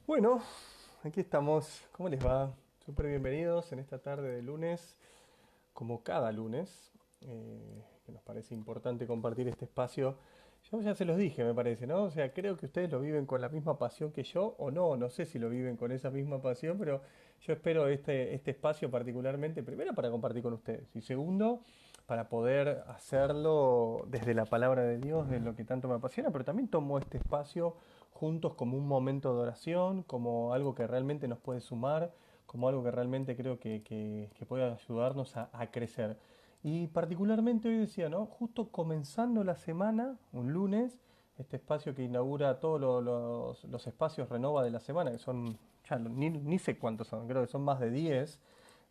Bueno, aquí estamos. ¿Cómo les va? Súper bienvenidos en esta tarde de lunes, como cada lunes, que nos parece importante compartir este espacio. Yo ya se los dije, me parece, ¿no? O sea, creo que ustedes lo viven con la misma pasión que yo, o no, no sé si lo viven con esa misma pasión, pero yo espero este espacio particularmente, primero para compartir con ustedes, y segundo, para poder hacerlo desde la palabra de Dios, de lo que tanto me apasiona, pero también tomo este espacio juntos como un momento de oración, como algo que realmente nos puede sumar, como algo que realmente creo que puede ayudarnos a crecer. Y particularmente hoy decía, ¿no? Justo comenzando la semana, un lunes, este espacio que inaugura todos los espacios Renova de la semana, que son, ya ni sé cuántos son, creo que son más de 10.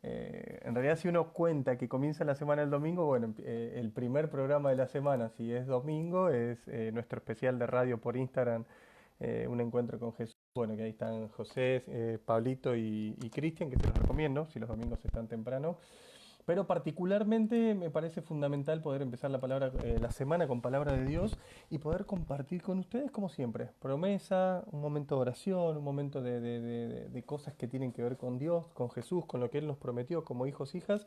En realidad si uno cuenta que comienza la semana el domingo, bueno, el primer programa de la semana, si es domingo, es nuestro especial de radio por Instagram, un encuentro con Jesús. Bueno, que ahí están José, Pablito y Cristian, que se los recomiendo, si los domingos están temprano. Pero particularmente me parece fundamental poder empezar la semana con palabra de Dios y poder compartir con ustedes como siempre. Promesa, un momento de oración, un momento de cosas que tienen que ver con Dios, con Jesús, con lo que Él nos prometió como hijos, hijas.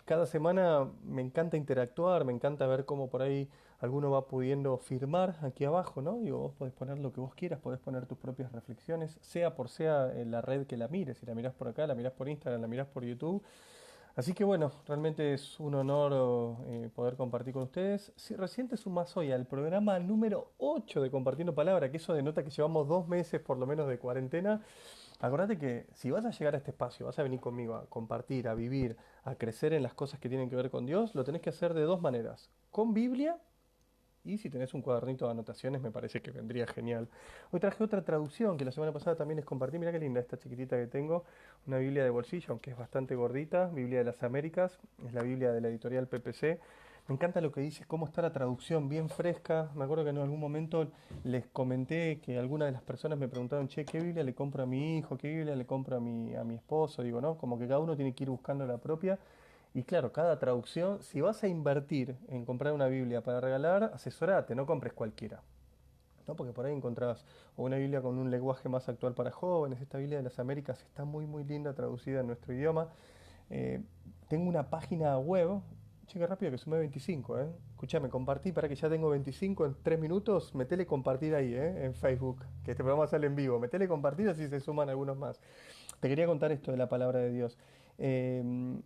Cada semana me encanta interactuar, me encanta ver cómo por ahí alguno va pudiendo firmar aquí abajo, ¿no? Digo, vos podés poner lo que vos quieras, podés poner tus propias reflexiones, sea por sea en la red que la mires, si la mirás por acá, la mirás por Instagram, la mirás por YouTube. Así que bueno, realmente es un honor poder compartir con ustedes. Si recién te sumás hoy al programa número 8 de Compartiendo Palabra, que eso denota que llevamos 2 meses por lo menos de cuarentena, acordate que si vas a llegar a este espacio, vas a venir conmigo a compartir, a vivir, a crecer en las cosas que tienen que ver con Dios, lo tenés que hacer de dos maneras. Con Biblia y si tenés un cuadernito de anotaciones, me parece que vendría genial. Hoy traje otra traducción que la semana pasada también les compartí. Mirá qué linda esta chiquitita que tengo. Una Biblia de bolsillo, aunque es bastante gordita. Biblia de las Américas. Es la Biblia de la editorial PPC. Me encanta lo que dice, cómo está la traducción, bien fresca. Me acuerdo que en algún momento les comenté que algunas de las personas me preguntaron, che, ¿qué Biblia le compro a mi hijo? ¿Qué Biblia le compro a mi esposo? Digo, ¿no? Como que cada uno tiene que ir buscando la propia. Y claro, cada traducción, si vas a invertir en comprar una Biblia para regalar, asesorate, no compres cualquiera. ¿No? Porque por ahí encontrás o una Biblia con un lenguaje más actual para jóvenes. Esta Biblia de las Américas está muy muy linda traducida en nuestro idioma. Eh, Tengo una página web. Chica, rápido que sumé 25, ¿eh? Escuchame, compartí para que ya tengo 25 en 3 minutos. Metele compartir ahí, en Facebook, que este programa sale en vivo. Metele compartir así se suman algunos más. Te quería contar esto de la palabra de Dios. Eh,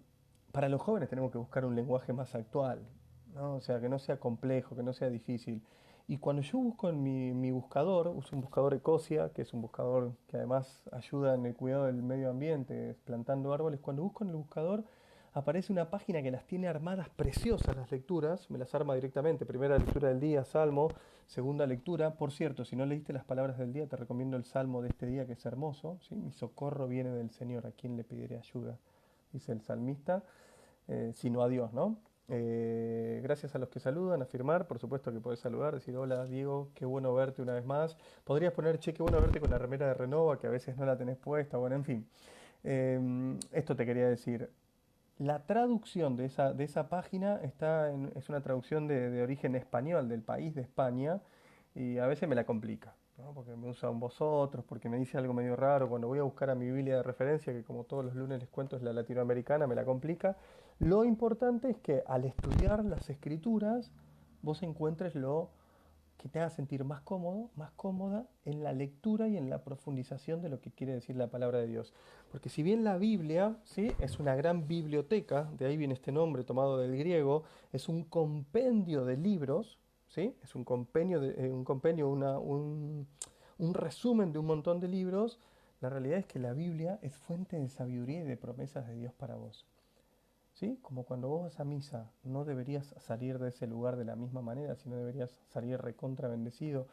para los jóvenes tenemos que buscar un lenguaje más actual, ¿no? O sea, que no sea complejo, que no sea difícil. Y cuando yo busco en mi buscador, uso un buscador Ecosia, que es un buscador que además ayuda en el cuidado del medio ambiente, plantando árboles. Cuando busco en el buscador, aparece una página que las tiene armadas preciosas las lecturas, me las arma directamente. Primera lectura del día, Salmo. Segunda lectura, por cierto, si no leíste las palabras del día, te recomiendo el Salmo de este día que es hermoso. ¿Sí? Mi socorro viene del Señor, ¿a quien le pediré ayuda? Dice el salmista, sino a Dios, ¿no? Gracias a los que saludan, afirmar, por supuesto que podés saludar, decir hola Diego, qué bueno verte una vez más. Podrías poner, che, qué bueno verte con la remera de Renova, que a veces no la tenés puesta, bueno, en fin. Esto te quería decir. La traducción de esa página es una traducción de origen español, del país de España, y a veces me la complica, ¿no? Porque me usa un vosotros, porque me dice algo medio raro. Cuando voy a buscar a mi Biblia de referencia, que como todos los lunes les cuento es la latinoamericana, me la complica. Lo importante es que al estudiar las escrituras, vos encuentres lo que te haga sentir más cómodo, más cómoda en la lectura y en la profundización de lo que quiere decir la palabra de Dios. Porque si bien la Biblia, ¿sí?, es una gran biblioteca, de ahí viene este nombre tomado del griego, es un compendio de libros, ¿sí? Es un compendio, un resumen de un montón de libros. La realidad es que la Biblia es fuente de sabiduría y de promesas de Dios para vos. ¿Sí? Como cuando vos vas a misa, no deberías salir de ese lugar de la misma manera, sino deberías salir recontra bendecido,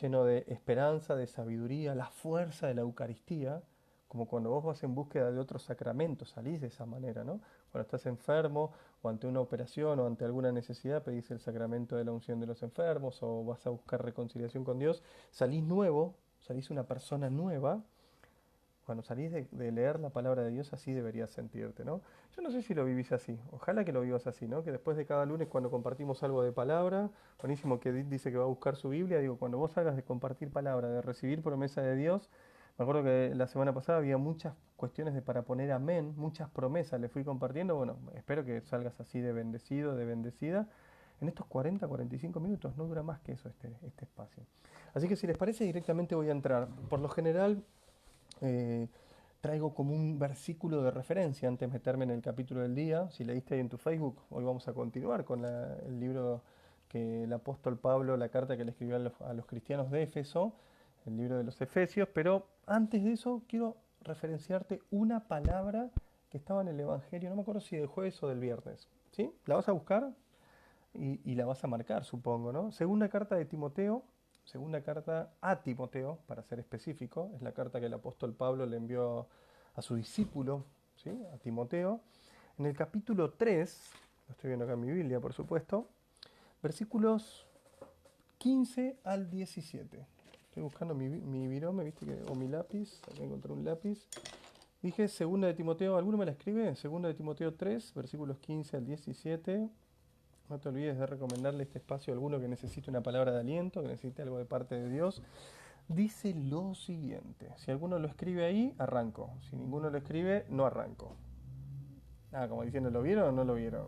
lleno de esperanza, de sabiduría, la fuerza de la Eucaristía, como cuando vos vas en búsqueda de otros sacramentos, salís de esa manera, ¿no? Cuando estás enfermo o ante una operación o ante alguna necesidad, pedís el sacramento de la unción de los enfermos o vas a buscar reconciliación con Dios, salís nuevo, salís una persona nueva. Cuando salís de leer la palabra de Dios, así deberías sentirte, ¿no? Yo no sé si lo vivís así. Ojalá que lo vivas así, ¿no? Que después de cada lunes, cuando compartimos algo de palabra, buenísimo que dice que va a buscar su Biblia, digo, cuando vos salgas de compartir palabra, de recibir promesa de Dios, Me acuerdo que la semana pasada había muchas cuestiones de para poner amén, muchas promesas le fui compartiendo. Bueno, espero que salgas así de bendecido, de bendecida. En estos 40, 45 minutos, no dura más que eso este espacio. Así que si les parece, directamente voy a entrar. Por lo general, eh, traigo como un versículo de referencia antes de meterme en el capítulo del día. Si leíste ahí en tu Facebook, hoy vamos a continuar con el libro que el apóstol Pablo, la carta que le escribió a los cristianos de Éfeso, el libro de los Efesios. Pero antes de eso, quiero referenciarte una palabra que estaba en el Evangelio, no me acuerdo si del jueves o del viernes. ¿Sí? La vas a buscar y la vas a marcar, supongo, ¿no? Segunda carta de Timoteo, segunda carta a Timoteo, para ser específico, es la carta que el apóstol Pablo le envió a su discípulo, ¿sí? A Timoteo. En el capítulo 3, lo estoy viendo acá en mi Biblia, por supuesto, versículos 15 al 17. Estoy buscando mi virome, ¿viste? O mi lápiz, acá encontré un lápiz. Dije segunda de Timoteo, ¿alguno me la escribe? Segunda de Timoteo 3, versículos 15 al 17. No te olvides de recomendarle este espacio a alguno que necesite una palabra de aliento, que necesite algo de parte de Dios. Dice lo siguiente: si alguno lo escribe ahí, arranco. Si ninguno lo escribe, no arranco. Ah, como diciendo, ¿lo vieron o no lo vieron?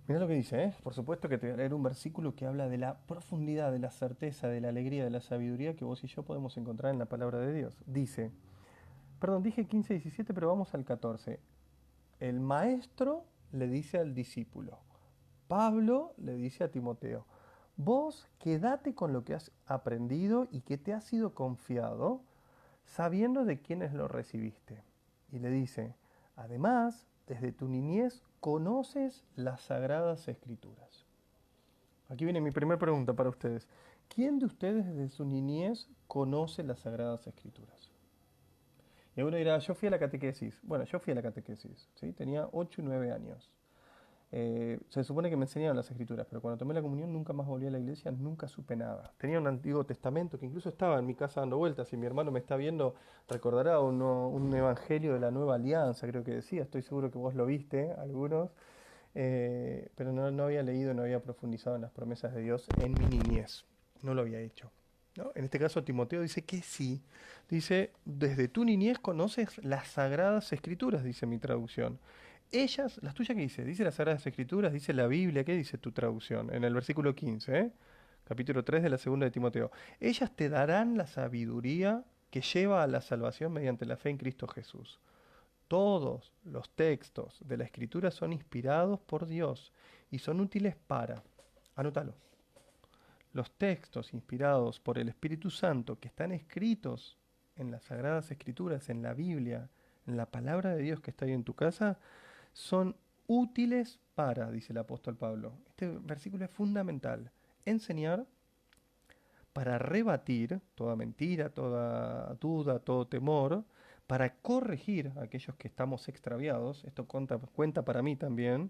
Mirá lo que dice, ¿eh? Por supuesto que te voy a leer un versículo que habla de la profundidad, de la certeza, de la alegría, de la sabiduría que vos y yo podemos encontrar en la palabra de Dios. Dice, perdón, dije 15 y 17, pero vamos al 14. El maestro le dice al discípulo, Pablo le dice a Timoteo, vos quédate con lo que has aprendido y que te ha sido confiado, sabiendo de quiénes lo recibiste. Y le dice, además, desde tu niñez conoces las sagradas escrituras. Aquí viene mi primera pregunta para ustedes. ¿Quién de ustedes desde su niñez conoce las sagradas escrituras? Y uno dirá, yo fui a la catequesis. Bueno, yo fui a la catequesis, ¿sí? Tenía 8 y 9 años. Se supone que me enseñaron las escrituras, pero cuando tomé la comunión nunca más volví a la iglesia, nunca supe nada. Tenía un Antiguo Testamento que incluso estaba en mi casa dando vueltas. Si mi hermano me está viendo, recordará un evangelio de la Nueva Alianza, creo que decía. Estoy seguro que vos lo viste, algunos. Pero no había leído, no había profundizado en las promesas de Dios en mi niñez. No lo había hecho. ¿No? En este caso, Timoteo dice que sí. Dice, desde tu niñez conoces las sagradas escrituras, dice mi traducción. Ellas, las tuyas, ¿qué dice? Dice las sagradas escrituras, dice la Biblia, ¿qué dice tu traducción? En el versículo 15, capítulo 3 de la segunda de Timoteo. Ellas te darán la sabiduría que lleva a la salvación mediante la fe en Cristo Jesús. Todos los textos de la escritura son inspirados por Dios y son útiles para, anótalo, los textos inspirados por el Espíritu Santo que están escritos en las Sagradas Escrituras, en la Biblia, en la palabra de Dios que está ahí en tu casa, son útiles para, dice el apóstol Pablo. Este versículo es fundamental. Enseñar para rebatir toda mentira, toda duda, todo temor, para corregir a aquellos que estamos extraviados, esto cuenta para mí también,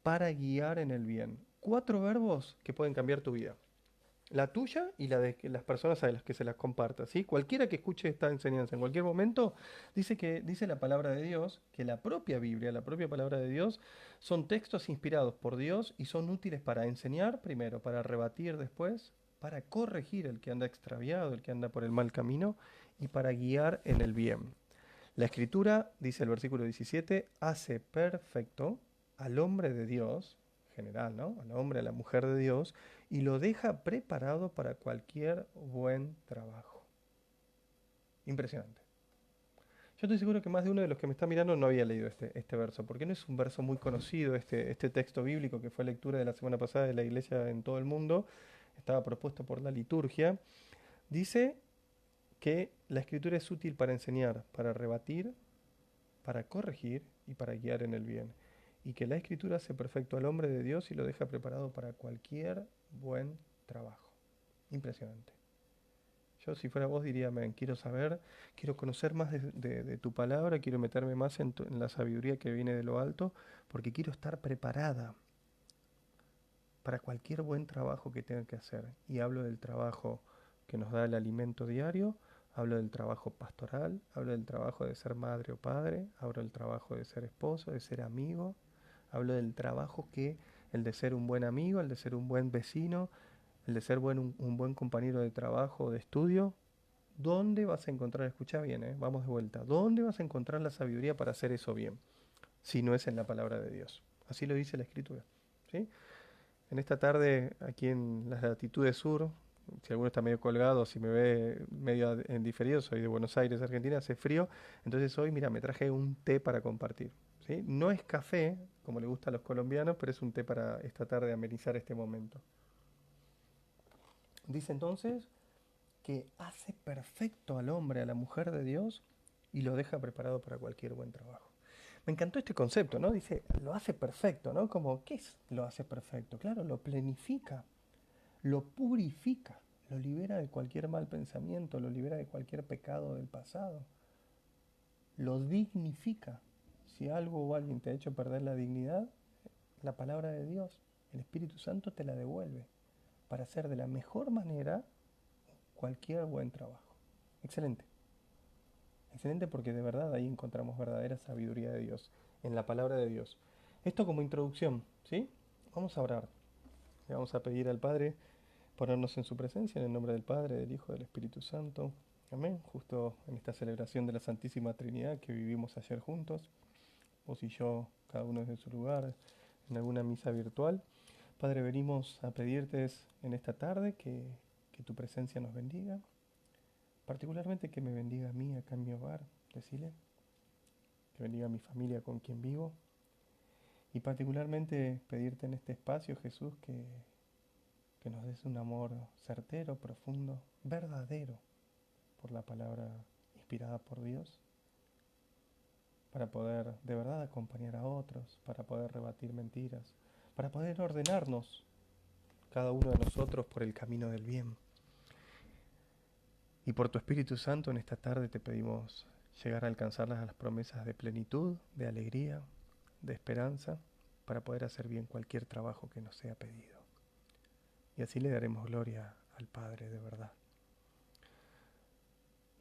para guiar en el bien. 4 verbos que pueden cambiar tu vida. La tuya y la de las personas a las que se las compartas, ¿sí? Cualquiera que escuche esta enseñanza en cualquier momento, dice la palabra de Dios, que la propia Biblia, la propia palabra de Dios, son textos inspirados por Dios y son útiles para enseñar primero, para rebatir después, para corregir el que anda extraviado, el que anda por el mal camino y para guiar en el bien. La escritura, dice el versículo 17, hace perfecto al hombre de Dios, general, ¿no? Al hombre, a la mujer de Dios, y lo deja preparado para cualquier buen trabajo. Impresionante. Yo estoy seguro que más de uno de los que me está mirando no había leído este verso, porque no es un verso muy conocido, este texto bíblico que fue lectura de la semana pasada de la iglesia en todo el mundo, estaba propuesto por la liturgia. Dice que la escritura es útil para enseñar, para rebatir, para corregir y para guiar en el bien, y que la escritura hace perfecto al hombre de Dios y lo deja preparado para cualquier buen trabajo. Impresionante. Yo si fuera vos diría, quiero saber, quiero conocer más de tu palabra, quiero meterme más en la sabiduría que viene de lo alto, porque quiero estar preparada para cualquier buen trabajo que tenga que hacer. Y hablo del trabajo que nos da el alimento diario, hablo del trabajo pastoral, hablo del trabajo de ser madre o padre, hablo del trabajo de ser esposo, de ser amigo, hablo del trabajo el de ser un buen amigo, el de ser un buen vecino, el de ser un buen compañero de trabajo o de estudio. ¿Dónde vas a encontrar, escucha bien, vamos de vuelta, ¿dónde vas a encontrar la sabiduría para hacer eso bien? Si no es en la palabra de Dios. Así lo dice la Escritura. ¿Sí? En esta tarde, aquí en las latitudes sur, si alguno está medio colgado, si me ve medio en diferido, soy de Buenos Aires, Argentina, hace frío, entonces hoy, mira, me traje un té para compartir. ¿Sí? No es café, como le gusta a los colombianos, pero es un té para esta tarde amenizar este momento. Dice entonces que hace perfecto al hombre, a la mujer de Dios, y lo deja preparado para cualquier buen trabajo. Me encantó este concepto, ¿no? Dice, lo hace perfecto, ¿no? Como, ¿qué es lo hace perfecto? Claro, lo plenifica, lo purifica, lo libera de cualquier mal pensamiento, lo libera de cualquier pecado del pasado, lo dignifica. Si algo o alguien te ha hecho perder la dignidad, la palabra de Dios, el Espíritu Santo te la devuelve para hacer de la mejor manera cualquier buen trabajo. Excelente. Excelente porque de verdad ahí encontramos verdadera sabiduría de Dios, en la palabra de Dios. Esto como introducción, ¿sí? Vamos a orar. Le vamos a pedir al Padre ponernos en su presencia, en el nombre del Padre, del Hijo, del Espíritu Santo. Amén. Justo en esta celebración de la Santísima Trinidad que vivimos ayer juntos, vos y yo, cada uno desde su lugar, en alguna misa virtual. Padre, venimos a pedirte en esta tarde que tu presencia nos bendiga, particularmente que me bendiga a mí acá en mi hogar, decile, que bendiga a mi familia con quien vivo, y particularmente pedirte en este espacio, Jesús, que nos des un amor certero, profundo, verdadero por la palabra inspirada por Dios, para poder de verdad acompañar a otros, para poder rebatir mentiras, para poder ordenarnos cada uno de nosotros por el camino del bien. Y por tu Espíritu Santo en esta tarde te pedimos llegar a alcanzar las promesas de plenitud, de alegría, de esperanza, para poder hacer bien cualquier trabajo que nos sea pedido. Y así le daremos gloria al Padre de verdad.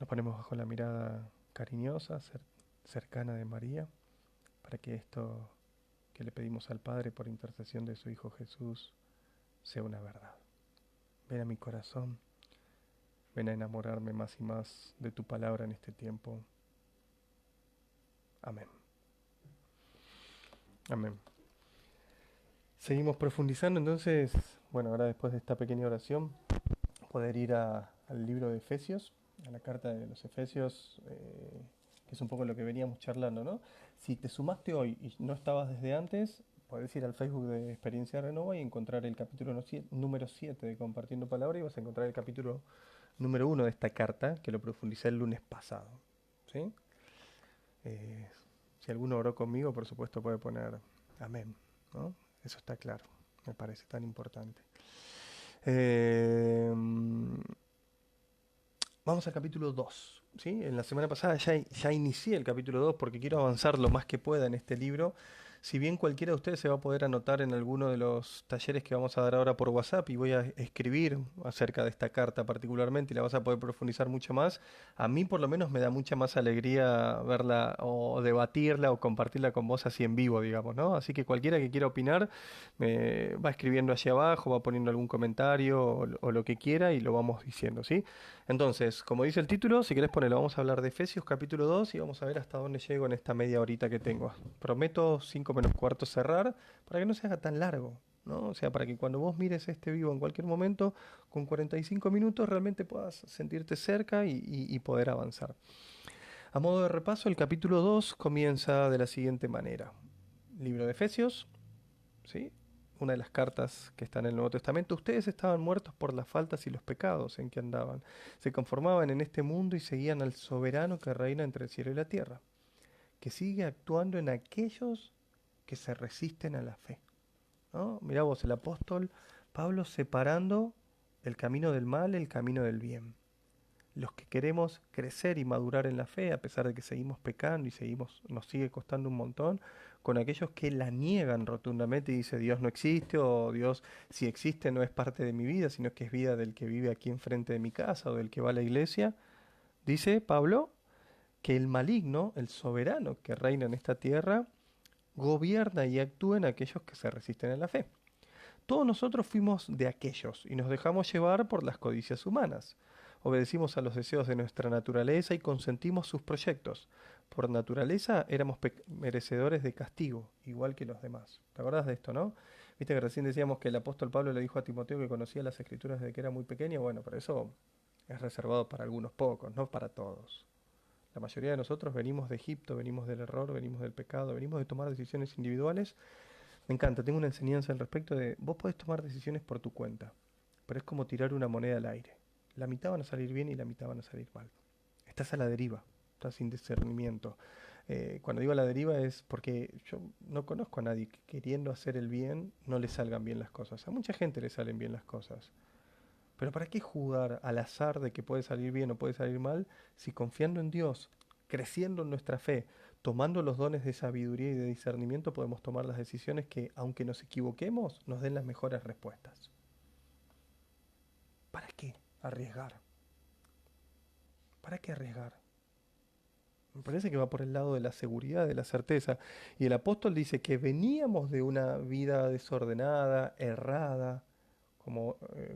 Nos ponemos bajo la mirada cariñosa, cercana de María, para que esto que le pedimos al Padre por intercesión de su Hijo Jesús sea una verdad. Ven a mi corazón, ven a enamorarme más y más de tu palabra en este tiempo. Amén. Amén. Seguimos profundizando entonces, bueno, ahora después de esta pequeña oración, poder ir al libro de Efesios, a la carta de los Efesios, que es un poco lo que veníamos charlando, ¿no? Si te sumaste hoy y no estabas desde antes, podés ir al Facebook de Experiencia Renova y encontrar el capítulo número 7 de Compartiendo Palabra y vas a encontrar el capítulo número 1 de esta carta, que lo profundicé el lunes pasado, ¿sí? Si alguno oró conmigo, por supuesto puede poner amén, ¿no? Eso está claro, me parece tan importante. Vamos al capítulo 2, ¿sí? En la semana pasada ya inicié el capítulo 2 porque quiero avanzar lo más que pueda en este libro. Si bien cualquiera de ustedes se va a poder anotar en alguno de los talleres que vamos a dar ahora por WhatsApp y voy a escribir acerca de esta carta particularmente y la vas a poder profundizar mucho más, a mí por lo menos me da mucha más alegría verla o debatirla o compartirla con vos así en vivo, digamos, ¿no? Así que cualquiera que quiera opinar me va escribiendo allí abajo, va poniendo algún comentario o lo que quiera y lo vamos diciendo, ¿sí? Entonces, como dice el título, si querés ponerlo, vamos a hablar de Efesios capítulo 2 y vamos a ver hasta dónde llego en esta media horita que tengo. Prometo 5 menos cuarto cerrar para que no se haga tan largo, ¿no? O sea, para que cuando vos mires este vivo en cualquier momento, con 45 minutos realmente puedas sentirte cerca y poder avanzar. A modo de repaso, el capítulo 2 comienza de la siguiente manera. Libro de Efesios, ¿sí? Una de las cartas que están en el Nuevo Testamento. Ustedes estaban muertos por las faltas y los pecados en que andaban. Se conformaban en este mundo y seguían al soberano que reina entre el cielo y la tierra, que sigue actuando en aquellos que se resisten a la fe, ¿no? Mirá vos, el apóstol Pablo separando el camino del mal, el camino del bien. Los que queremos crecer y madurar en la fe, a pesar de que seguimos pecando y nos sigue costando un montón, con aquellos que la niegan rotundamente y dice Dios no existe o Dios si existe no es parte de mi vida, sino que es vida del que vive aquí enfrente de mi casa o del que va a la iglesia, dice Pablo que el maligno, el soberano que reina en esta tierra, gobierna y actúa en aquellos que se resisten a la fe. Todos nosotros fuimos de aquellos y nos dejamos llevar por las codicias humanas. obedecimos a los deseos de nuestra naturaleza y consentimos sus proyectos. Por naturaleza éramos merecedores de castigo, igual que los demás. ¿Te acordás de esto, no? Viste que recién decíamos que el apóstol Pablo le dijo a Timoteo que conocía las escrituras desde que era muy pequeño. Bueno, pero eso es reservado para algunos pocos, no para todos. La mayoría de nosotros venimos de Egipto, venimos del error, venimos del pecado, venimos de tomar decisiones individuales. Me encanta, tengo una enseñanza al respecto de vos podés tomar decisiones por tu cuenta, pero es como tirar una moneda al aire. La mitad van a salir bien y la mitad van a salir mal. Estás a la deriva, estás sin discernimiento. Cuando digo a la deriva es porque yo no conozco a nadie que queriendo hacer el bien no le salgan bien las cosas. A mucha gente le salen bien las cosas. Pero ¿para qué jugar al azar de que puede salir bien o puede salir mal si confiando en Dios, creciendo en nuestra fe, tomando los dones de sabiduría y de discernimiento podemos tomar las decisiones que, aunque nos equivoquemos, nos den las mejores respuestas? ¿Para qué arriesgar? ¿Para qué arriesgar? Me parece que va por el lado de la seguridad, de la certeza. Y el apóstol dice que veníamos de una vida desordenada, errada,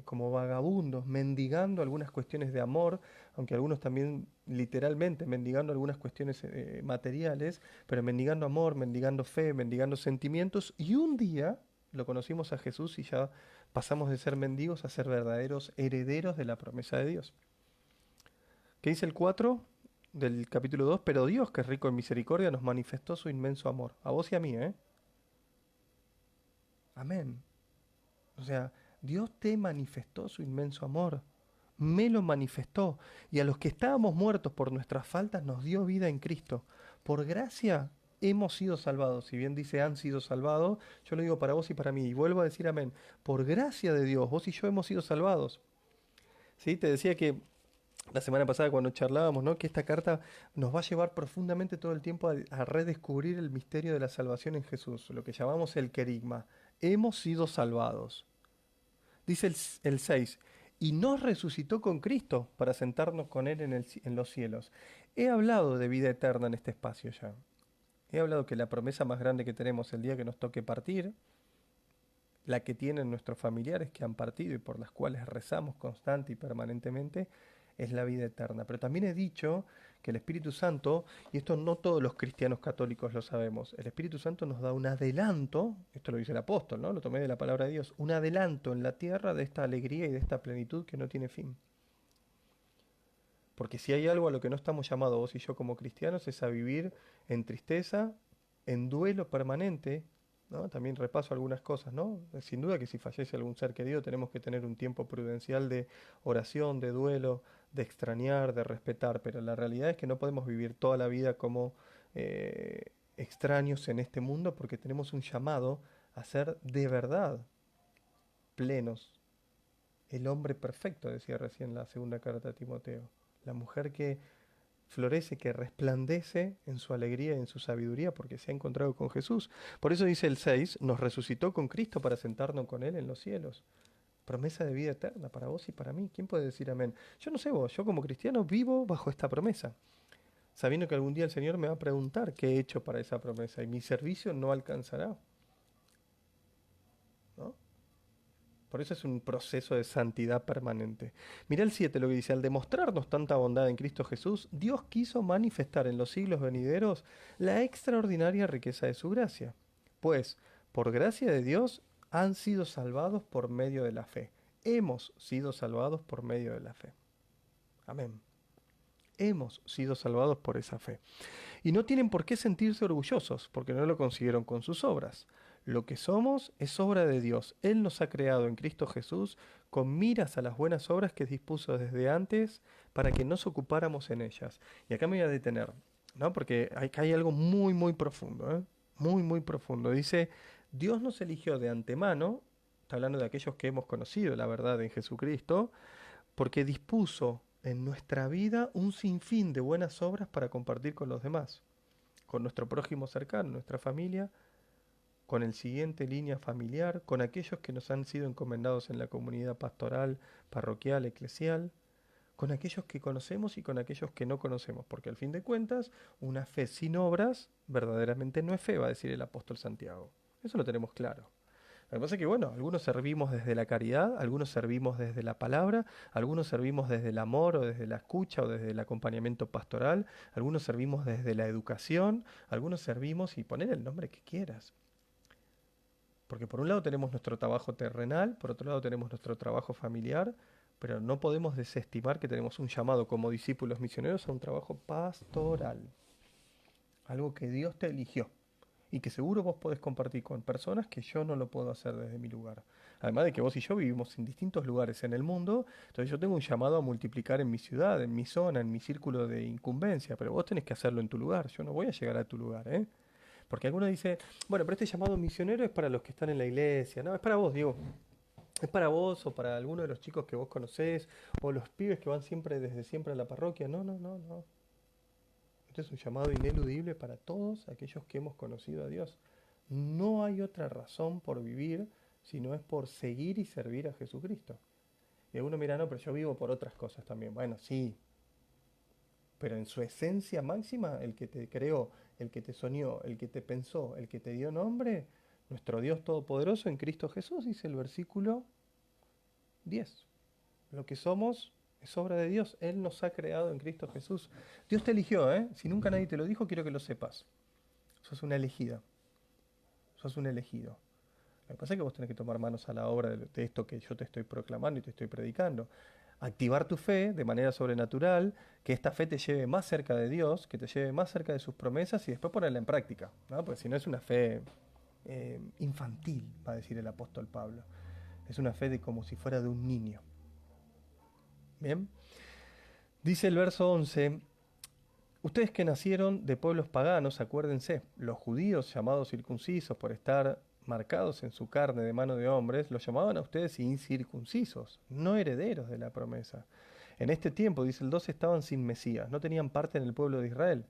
como vagabundos, mendigando algunas cuestiones de amor, aunque algunos también literalmente mendigando algunas cuestiones materiales, pero mendigando amor, mendigando fe, mendigando sentimientos, y un día lo conocimos a Jesús y ya pasamos de ser mendigos a ser verdaderos herederos de la promesa de Dios. ¿Qué dice el 4 del capítulo 2? Pero Dios, que es rico en misericordia, nos manifestó su inmenso amor, a vos y a mí, ¿eh? Amén. O sea, Dios te manifestó su inmenso amor, me lo manifestó, y a los que estábamos muertos por nuestras faltas nos dio vida en Cristo. Por gracia hemos sido salvados. Si bien dice han sido salvados, yo lo digo para vos y para mí, y vuelvo a decir amén. Por gracia de Dios, vos y yo hemos sido salvados. ¿Sí? Te decía que la semana pasada cuando charlábamos, ¿no? Que esta carta nos va a llevar profundamente todo el tiempo a redescubrir el misterio de la salvación en Jesús, lo que llamamos el querigma. Hemos sido salvados. Dice el 6, y nos resucitó con Cristo para sentarnos con Él en los cielos. He hablado de vida eterna en este espacio ya. He hablado que la promesa más grande que tenemos el día que nos toque partir, la que tienen nuestros familiares que han partido y por las cuales rezamos constante y permanentemente, es la vida eterna. Pero también he dicho que el Espíritu Santo, y esto no todos los cristianos católicos lo sabemos, el Espíritu Santo nos da un adelanto, esto lo dice el apóstol, ¿no? Lo tomé de la palabra de Dios, un adelanto en la tierra de esta alegría y de esta plenitud que no tiene fin. Porque si hay algo a lo que no estamos llamados vos y yo como cristianos es a vivir en tristeza, en duelo permanente, ¿no? También repaso algunas cosas, ¿no? Sin duda que si fallece algún ser querido tenemos que tener un tiempo prudencial de oración, de duelo, de extrañar, de respetar, pero la realidad es que no podemos vivir toda la vida como extraños en este mundo porque tenemos un llamado a ser de verdad plenos. El hombre perfecto, decía recién la segunda carta a Timoteo. La mujer que florece, que resplandece en su alegría y en su sabiduría porque se ha encontrado con Jesús. Por eso dice el 6, nos resucitó con Cristo para sentarnos con Él en los cielos. Promesa de vida eterna para vos y para mí. ¿Quién puede decir amén? Yo no sé vos, yo como cristiano vivo bajo esta promesa, sabiendo que algún día el Señor me va a preguntar qué he hecho para esa promesa y mi servicio no alcanzará, ¿no? Por eso es un proceso de santidad permanente. Mirá el 7 lo que dice, al demostrarnos tanta bondad en Cristo Jesús, Dios quiso manifestar en los siglos venideros la extraordinaria riqueza de su gracia. Pues, por gracia de Dios, han sido salvados por medio de la fe. Hemos sido salvados por medio de la fe. Amén. Hemos sido salvados por esa fe. Y no tienen por qué sentirse orgullosos, porque no lo consiguieron con sus obras. Lo que somos es obra de Dios. Él nos ha creado en Cristo Jesús con miras a las buenas obras que dispuso desde antes para que nos ocupáramos en ellas. Y acá me voy a detener, ¿no? Porque acá hay algo muy, muy profundo, ¿eh? Muy, muy profundo. Dice, Dios nos eligió de antemano, está hablando de aquellos que hemos conocido la verdad en Jesucristo, porque dispuso en nuestra vida un sinfín de buenas obras para compartir con los demás, con nuestro prójimo cercano, nuestra familia, con el siguiente línea familiar, con aquellos que nos han sido encomendados en la comunidad pastoral, parroquial, eclesial, con aquellos que conocemos y con aquellos que no conocemos, porque al fin de cuentas, una fe sin obras verdaderamente no es fe, va a decir el apóstol Santiago. Eso lo tenemos claro. Lo que pasa es que, bueno, algunos servimos desde la caridad, algunos servimos desde la palabra, algunos servimos desde el amor o desde la escucha o desde el acompañamiento pastoral, algunos servimos desde la educación, algunos servimos y poner el nombre que quieras. Porque por un lado tenemos nuestro trabajo terrenal, por otro lado tenemos nuestro trabajo familiar, pero no podemos desestimar que tenemos un llamado como discípulos misioneros a un trabajo pastoral. Algo que Dios te eligió y que seguro vos podés compartir con personas que yo no lo puedo hacer desde mi lugar. Además de que vos y yo vivimos en distintos lugares en el mundo, entonces yo tengo un llamado a multiplicar en mi ciudad, en mi zona, en mi círculo de incumbencia, pero vos tenés que hacerlo en tu lugar, yo no voy a llegar a tu lugar, ¿eh? Porque alguno dice, bueno, pero este llamado misionero es para los que están en la iglesia, no, es para vos, Diego. Es para vos o para alguno de los chicos que vos conocés o los pibes que van siempre desde siempre a la parroquia. No, no, no, no. Este es un llamado ineludible para todos aquellos que hemos conocido a Dios. No hay otra razón por vivir si no es por seguir y servir a Jesucristo. Y alguno mira, no, pero yo vivo por otras cosas también. Bueno, sí, pero en su esencia máxima, el que te creó, el que te soñó, el que te pensó, el que te dio nombre, nuestro Dios Todopoderoso en Cristo Jesús, dice el versículo 10. Lo que somos es obra de Dios. Él nos ha creado en Cristo Jesús. Dios te eligió, ¿eh? Si nunca nadie te lo dijo, quiero que lo sepas. Sos una elegida. Sos un elegido. Lo que pasa es que vos tenés que tomar manos a la obra de esto que yo te estoy proclamando y te estoy predicando. Activar tu fe de manera sobrenatural, que esta fe te lleve más cerca de Dios, que te lleve más cerca de sus promesas y después ponerla en práctica, ¿no? Porque si no es una fe infantil, va a decir el apóstol Pablo. Es una fe de como si fuera de un niño. Bien. Dice el verso 11, ustedes que nacieron de pueblos paganos, acuérdense, los judíos llamados circuncisos por estar marcados en su carne de mano de hombres, los llamaban a ustedes incircuncisos, no herederos de la promesa. En este tiempo, dice el 12, estaban sin Mesías, no tenían parte en el pueblo de Israel.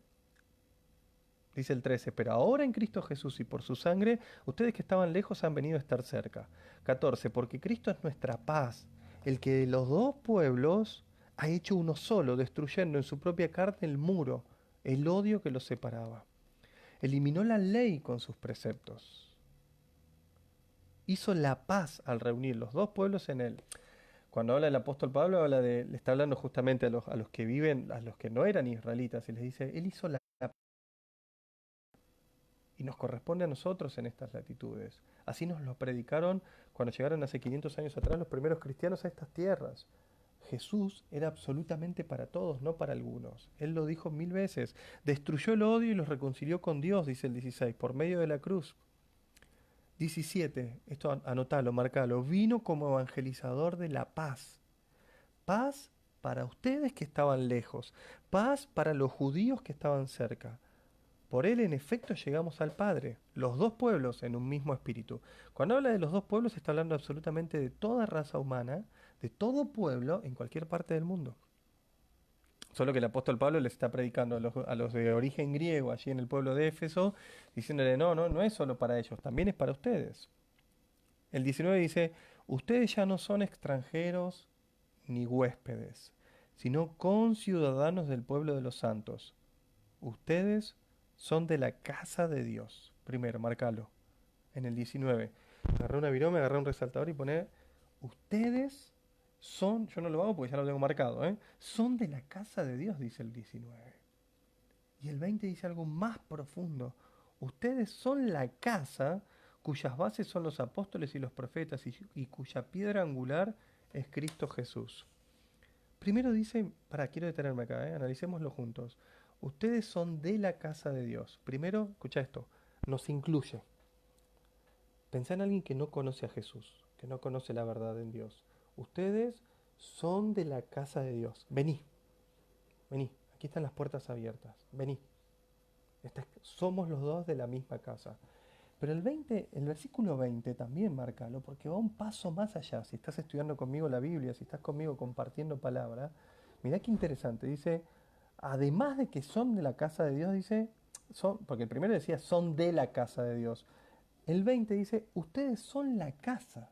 Dice el 13, pero ahora en Cristo Jesús y por su sangre, ustedes que estaban lejos han venido a estar cerca. 14, porque Cristo es nuestra paz, el que de los dos pueblos ha hecho uno solo, destruyendo en su propia carne el muro, el odio que los separaba. Eliminó la ley con sus preceptos. Hizo la paz al reunir los dos pueblos en él. Cuando habla el apóstol Pablo, le está hablando justamente a los que viven, a los que no eran israelitas, y les dice, él hizo la y nos corresponde a nosotros en estas latitudes. Así nos lo predicaron cuando llegaron hace 500 años atrás los primeros cristianos a estas tierras. Jesús era absolutamente para todos, no para algunos. Él lo dijo 1000 veces. Destruyó el odio y los reconcilió con Dios, dice el 16, por medio de la cruz. 17, esto anotalo, marcalo. Vino como evangelizador de la paz. Paz para ustedes que estaban lejos. Paz para los judíos que estaban cerca. Por él, en efecto, llegamos al Padre, los dos pueblos en un mismo espíritu. Cuando habla de los dos pueblos, está hablando absolutamente de toda raza humana, de todo pueblo en cualquier parte del mundo. Solo que el apóstol Pablo les está predicando a los de origen griego allí en el pueblo de Éfeso, diciéndole, no, no, no es solo para ellos, también es para ustedes. El 19 dice, ustedes ya no son extranjeros ni huéspedes, sino conciudadanos del pueblo de los santos. Ustedes son de la casa de Dios. Primero, marcalo. En el 19. Agarré una virome, agarré un resaltador y poné, ustedes son, yo no lo hago porque ya lo tengo marcado, ¿eh? Son de la casa de Dios, dice el 19. Y el 20 dice algo más profundo. Ustedes son la casa cuyas bases son los apóstoles y los profetas y cuya piedra angular es Cristo Jesús. Primero dice, quiero detenerme acá, analicémoslo juntos. Ustedes son de la casa de Dios. Primero, escucha esto, nos incluye. Pensá en alguien que no conoce a Jesús, que no conoce la verdad en Dios. Ustedes son de la casa de Dios. Vení, vení, aquí están las puertas abiertas. Vení. Somos los dos de la misma casa. Pero el versículo 20 también márcalo, porque va un paso más allá. Si estás estudiando conmigo la Biblia, si estás conmigo compartiendo palabra, mirá qué interesante. Dice, además de que son de la casa de Dios, dice, porque el primero decía, son de la casa de Dios. El 20 dice, ustedes son la casa,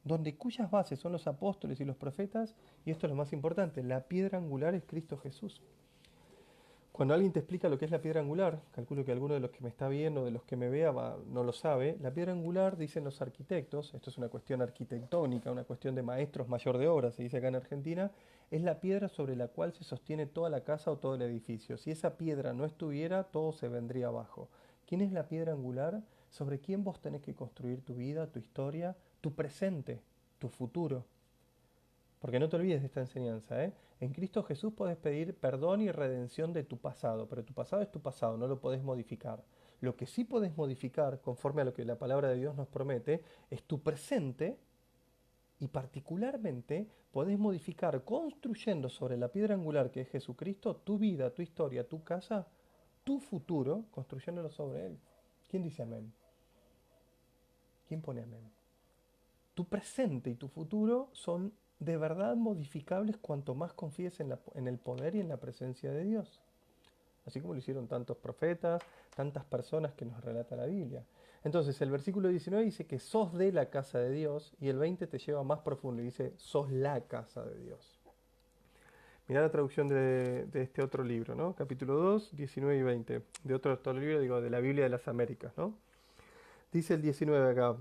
donde cuyas bases son los apóstoles y los profetas, y esto es lo más importante, la piedra angular es Cristo Jesús. Cuando alguien te explica lo que es la piedra angular, calculo que alguno de los que me está viendo, de los que me vea, no lo sabe, la piedra angular, dicen los arquitectos, esto es una cuestión arquitectónica, una cuestión de maestros mayor de obra, se dice acá en Argentina, es la piedra sobre la cual se sostiene toda la casa o todo el edificio. Si esa piedra no estuviera, todo se vendría abajo. ¿Quién es la piedra angular? Sobre quién vos tenés que construir tu vida, tu historia, tu presente, tu futuro. Porque no te olvides de esta enseñanza, ¿eh? En Cristo Jesús podés pedir perdón y redención de tu pasado, pero tu pasado es tu pasado, no lo podés modificar. Lo que sí podés modificar, conforme a lo que la palabra de Dios nos promete, es tu presente y particularmente podés modificar construyendo sobre la piedra angular que es Jesucristo tu vida, tu historia, tu casa, tu futuro, construyéndolo sobre Él. ¿Quién dice amén? ¿Quién pone amén? Tu presente y tu futuro son de verdad modificables cuanto más confíes en el poder y en la presencia de Dios. Así como lo hicieron tantos profetas, tantas personas que nos relata la Biblia. Entonces el versículo 19 dice que sos de la casa de Dios y el 20 te lleva más profundo y dice sos la casa de Dios. Mirá la traducción de este otro libro, ¿no? Capítulo 2, 19 y 20. De otro libro, digo, de la Biblia de las Américas, ¿no? Dice el 19 acá,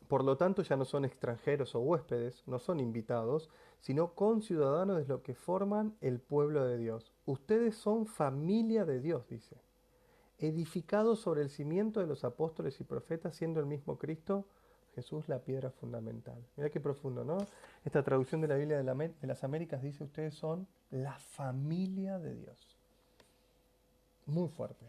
por lo tanto ya no son extranjeros o huéspedes, no son invitados, sino conciudadanos de lo que forman el pueblo de Dios. Ustedes son familia de Dios, dice, edificados sobre el cimiento de los apóstoles y profetas, siendo el mismo Cristo, Jesús, la piedra fundamental. Mirá qué profundo, ¿no? Esta traducción de la Biblia de las Américas dice, ustedes son la familia de Dios. Muy fuerte.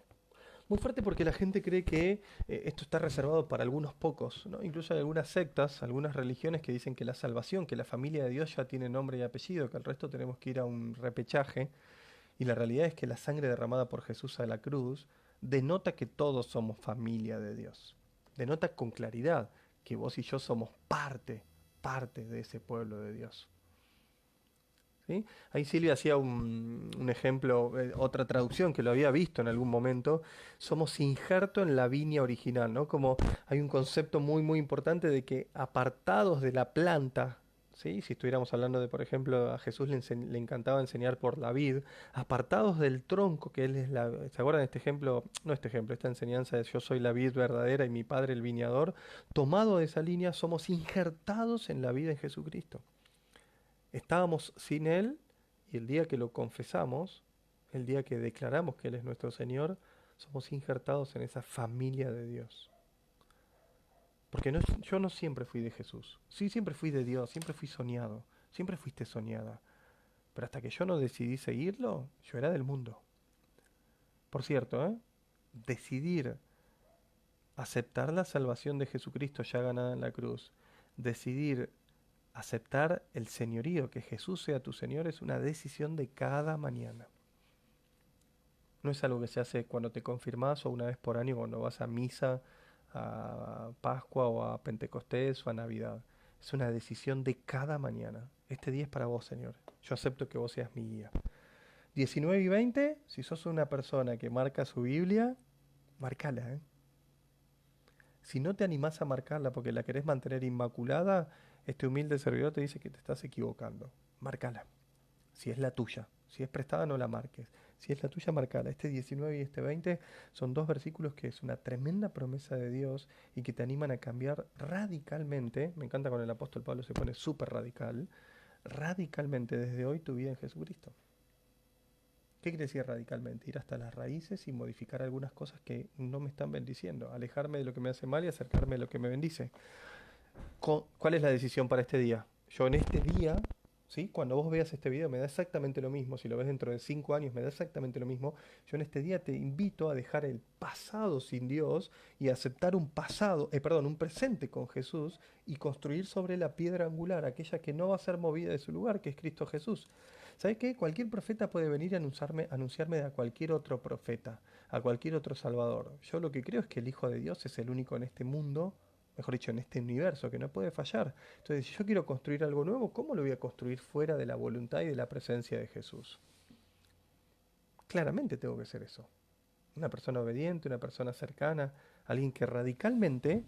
Muy fuerte porque la gente cree que esto está reservado para algunos pocos, ¿no? Incluso hay algunas sectas, algunas religiones que dicen que la salvación, que la familia de Dios ya tiene nombre y apellido, que el resto tenemos que ir a un repechaje. Y la realidad es que la sangre derramada por Jesús a la cruz denota que todos somos familia de Dios. Denota con claridad que vos y yo somos parte de ese pueblo de Dios. ¿Sí? Ahí Silvia hacía un ejemplo, otra traducción que lo había visto en algún momento. Somos injerto en la viña original, ¿no? Como hay un concepto muy importante de que apartados de la planta, ¿sí? Si estuviéramos hablando de, por ejemplo, a Jesús le encantaba enseñar por la vid, apartados del tronco, que él es la... ¿Se acuerdan de este ejemplo? No este ejemplo, esta enseñanza de yo soy la vid verdadera y mi padre el viñador. Tomado de esa línea, somos injertados en la vida en Jesucristo. Estábamos sin Él y el día que lo confesamos, el día que declaramos que Él es nuestro Señor, somos injertados en esa familia de Dios. Porque yo no siempre fui de Jesús. Sí, siempre fui de Dios, siempre fui soñado, siempre fuiste soñada. Pero hasta que yo no decidí seguirlo, yo era del mundo. Por cierto, decidir aceptar la salvación de Jesucristo ya ganada en la cruz, decidir aceptar el señorío, que Jesús sea tu Señor, es una decisión de cada mañana. No es algo que se hace cuando te confirmás o una vez por año cuando vas a misa, a Pascua o a Pentecostés o a Navidad. Es una decisión de cada mañana. Este día es para vos, Señor. Yo acepto que vos seas mi guía. 19 y 20, si sos una persona que marca su Biblia, marcala, ¿eh? Si no te animás a marcarla porque la querés mantener inmaculada, este humilde servidor te dice que te estás equivocando. Márcala. Si es la tuya. Si es prestada, no la marques. Si es la tuya, marcala. Este 19 y este 20 son dos versículos que es una tremenda promesa de Dios y que te animan a cambiar radicalmente. Me encanta cuando el apóstol Pablo se pone súper radical. Radicalmente desde hoy tu vida en Jesucristo. ¿Qué quiere decir radicalmente? Ir hasta las raíces y modificar algunas cosas que no me están bendiciendo. Alejarme de lo que me hace mal y acercarme a lo que me bendice. ¿Cuál es la decisión para este día? Yo en este día, ¿sí? Cuando vos veas este video me da exactamente lo mismo. Si lo ves dentro de 5 años me da exactamente lo mismo. Yo en este día te invito a dejar el pasado sin Dios y aceptar un un presente con Jesús y construir sobre la piedra angular, aquella que no va a ser movida de su lugar, que es Cristo Jesús. ¿Sabes qué? Cualquier profeta puede venir y anunciarme a cualquier otro profeta, a cualquier otro salvador. Yo lo que creo es que el Hijo de Dios es el único en este mundo, mejor dicho, en este universo, que no puede fallar. Entonces, si yo quiero construir algo nuevo, ¿cómo lo voy a construir fuera de la voluntad y de la presencia de Jesús? Claramente tengo que ser eso. Una persona obediente, una persona cercana, alguien que radicalmente,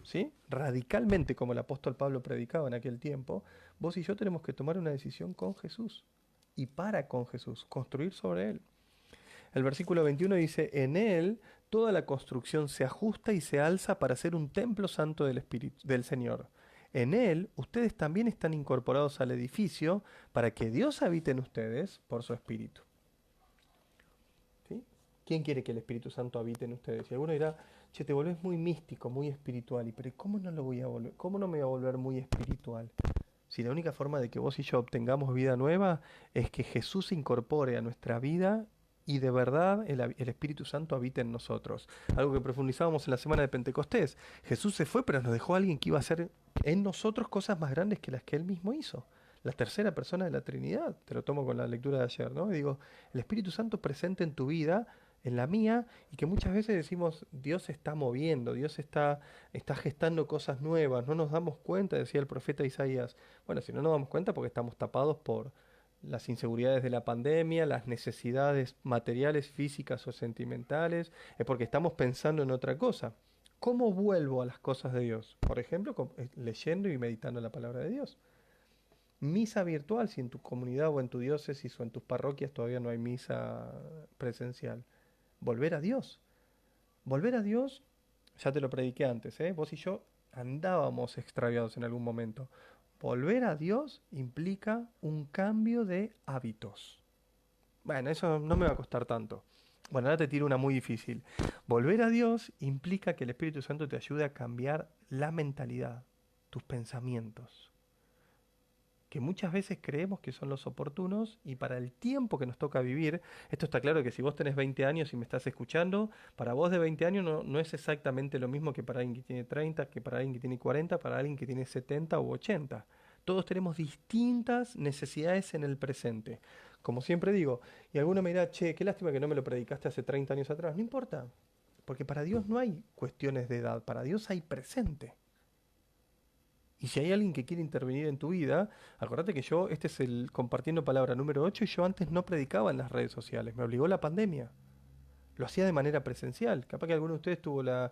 ¿sí? Radicalmente, como el apóstol Pablo predicaba en aquel tiempo, vos y yo tenemos que tomar una decisión con Jesús y para con Jesús, construir sobre Él. El versículo 21 dice, en él toda la construcción se ajusta y se alza para ser un templo santo del Espíritu, del Señor. En él ustedes también están incorporados al edificio para que Dios habite en ustedes por su Espíritu. ¿Sí? ¿Quién quiere que el Espíritu Santo habite en ustedes? Y alguno dirá, che, te volvés muy místico, muy espiritual. Pero ¿cómo no lo voy a volver? ¿Cómo no me voy a volver muy espiritual? Si la única forma de que vos y yo obtengamos vida nueva es que Jesús se incorpore a nuestra vida y de verdad el Espíritu Santo habite en nosotros. Algo que profundizábamos en la semana de Pentecostés. Jesús se fue, pero nos dejó a alguien que iba a hacer en nosotros cosas más grandes que las que él mismo hizo. La tercera persona de la Trinidad. Te lo tomo con la lectura de ayer, ¿no? Y digo, el Espíritu Santo presente en tu vida, en la mía, y que muchas veces decimos, Dios se está moviendo, Dios está gestando cosas nuevas, no nos damos cuenta, decía el profeta Isaías. Bueno, si no nos damos cuenta porque estamos tapados por las inseguridades de la pandemia, las necesidades materiales, físicas o sentimentales, es porque estamos pensando en otra cosa. ¿Cómo vuelvo a las cosas de Dios? Por ejemplo, leyendo y meditando la palabra de Dios. Misa virtual, si en tu comunidad o en tu diócesis o en tus parroquias todavía no hay misa presencial. Volver a Dios. Volver a Dios, ya te lo prediqué antes, ¿eh? Vos y yo andábamos extraviados en algún momento. Volver a Dios implica un cambio de hábitos. Bueno, eso no me va a costar tanto. Bueno, ahora te tiro una muy difícil. Volver a Dios implica que el Espíritu Santo te ayude a cambiar la mentalidad, tus pensamientos, que muchas veces creemos que son los oportunos y para el tiempo que nos toca vivir, esto está claro que si vos tenés 20 años y me estás escuchando, para vos de 20 años no es exactamente lo mismo que para alguien que tiene 30, que para alguien que tiene 40, para alguien que tiene 70 u 80. Todos tenemos distintas necesidades en el presente. Como siempre digo, y alguno me dirá, che, qué lástima que no me lo predicaste hace 30 años atrás. No importa, porque para Dios no hay cuestiones de edad, para Dios hay presente. Y si hay alguien que quiere intervenir en tu vida, acordate que yo, este es el compartiendo palabra número 8 y yo antes no predicaba en las redes sociales, me obligó la pandemia. Lo hacía de manera presencial. Capaz que alguno de ustedes tuvo iba a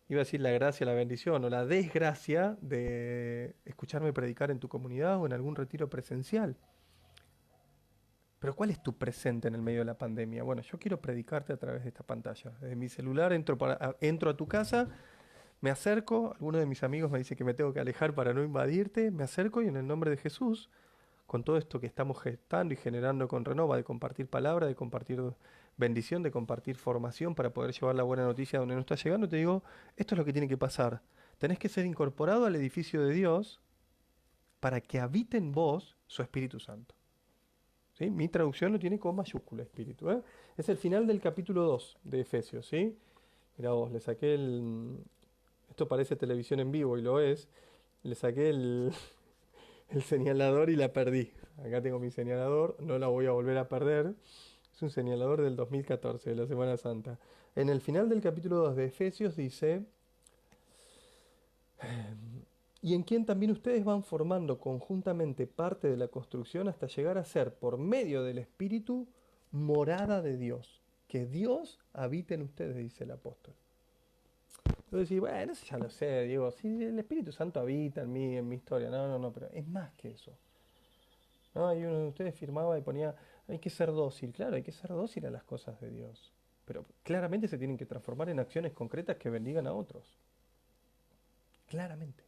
decir la gracia, la bendición o la desgracia de escucharme predicar en tu comunidad o en algún retiro presencial. Pero ¿cuál es tu presente en el medio de la pandemia? Bueno, yo quiero predicarte a través de esta pantalla. Desde mi celular entro a tu casa. Me acerco, alguno de mis amigos me dice que me tengo que alejar para no invadirte, me acerco y en el nombre de Jesús, con todo esto que estamos gestando y generando con Renova, de compartir palabra, de compartir bendición, de compartir formación para poder llevar la buena noticia donde no está llegando, te digo, esto es lo que tiene que pasar. Tenés que ser incorporado al edificio de Dios para que habite en vos su Espíritu Santo. ¿Sí? Mi traducción lo tiene con mayúscula, espíritu. ¿Eh? Es el final del capítulo 2 de Efesios. ¿Sí? Mirá vos, le saqué esto parece televisión en vivo y lo es. Le saqué el señalador y la perdí. Acá tengo mi señalador, no la voy a volver a perder. Es un señalador del 2014, de la Semana Santa. En el final del capítulo 2 de Efesios dice, y en quien también ustedes van formando conjuntamente parte de la construcción hasta llegar a ser, por medio del Espíritu, morada de Dios. Que Dios habite en ustedes, dice el apóstol. Entonces decís, bueno, eso ya lo sé, Diego, si el Espíritu Santo habita en mí, en mi historia. No, pero es más que eso. ¿No? Y uno de ustedes firmaba y ponía, hay que ser dócil. Claro, hay que ser dócil a las cosas de Dios. Pero claramente se tienen que transformar en acciones concretas que bendigan a otros. Claramente.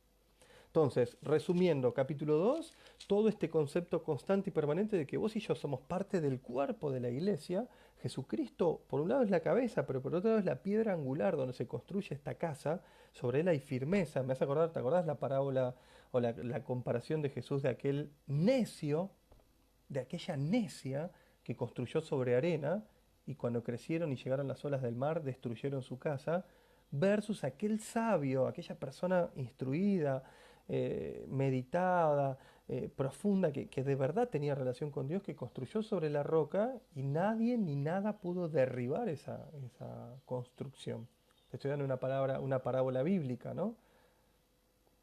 Entonces, resumiendo, capítulo 2, todo este concepto constante y permanente de que vos y yo somos parte del cuerpo de la iglesia. Jesucristo, por un lado es la cabeza, pero por otro lado es la piedra angular donde se construye esta casa. Sobre él hay firmeza. Me hace acordar, ¿te acordás la parábola o la comparación de Jesús de aquel necio, de aquella necia que construyó sobre arena y cuando crecieron y llegaron las olas del mar destruyeron su casa? Versus aquel sabio, aquella persona instruida, meditada, profunda, que de verdad tenía relación con Dios, que construyó sobre la roca y nadie ni nada pudo derribar esa construcción. Te estoy dando una parábola bíblica, ¿no?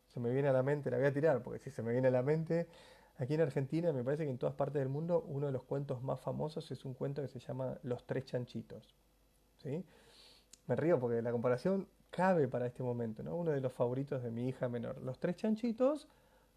Se me viene a la mente, la voy a tirar, porque si se me viene a la mente, aquí en Argentina, me parece que en todas partes del mundo, uno de los cuentos más famosos es un cuento que se llama Los Tres Chanchitos. ¿Sí? Me río porque la comparación cabe para este momento, ¿no? Uno de los favoritos de mi hija menor. Los tres chanchitos,